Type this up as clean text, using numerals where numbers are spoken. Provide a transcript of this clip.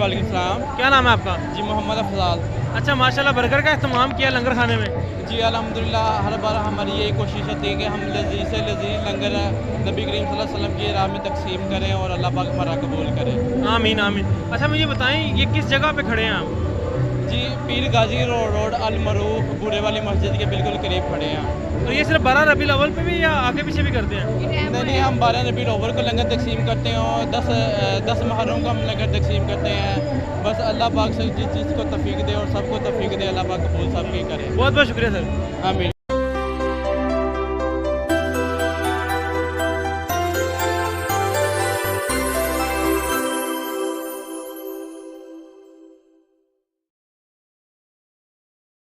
वालेकुम सलाम। क्या नाम है आपका? जी मोहम्मद अफजाल। अच्छा माशाल्लाह बर्गर का इस्तेमाल किया लंगर खाने में। जी अल्हम्दुलिल्लाह हर बार हमारी यही कोशिश होती है कि हम लजीज से लजीज लंगर नबी करीम सल्लल्लाहु अलैहि वसल्लम की राह में तकसीम करें और अल्लाह पाक हमारा कबूल करे। आमीन आमीन। अच्छा मुझे बताएं ये किस जगह पे खड़े हैं आप? जी पीर गाजी रोड अल मरूफ बूढ़े वाली मस्जिद के बिल्कुल करीब खड़े हैं। तो ये सिर्फ 12 रबीउल अव्वल पे भी या आगे पीछे भी करते हैं? नहीं हम 12 रबीउल अव्वल को लंगर तकसीम करते हैं और 10 मुहर्रम को हम लंगर तकसीम करते हैं। बस अल्लाह पाक से जिस चीज़ को तौफीक दे और सबको तौफीक दे अल्लाह पाक कबूल सब की करे। बहुत बहुत शुक्रिया सर। आमीन।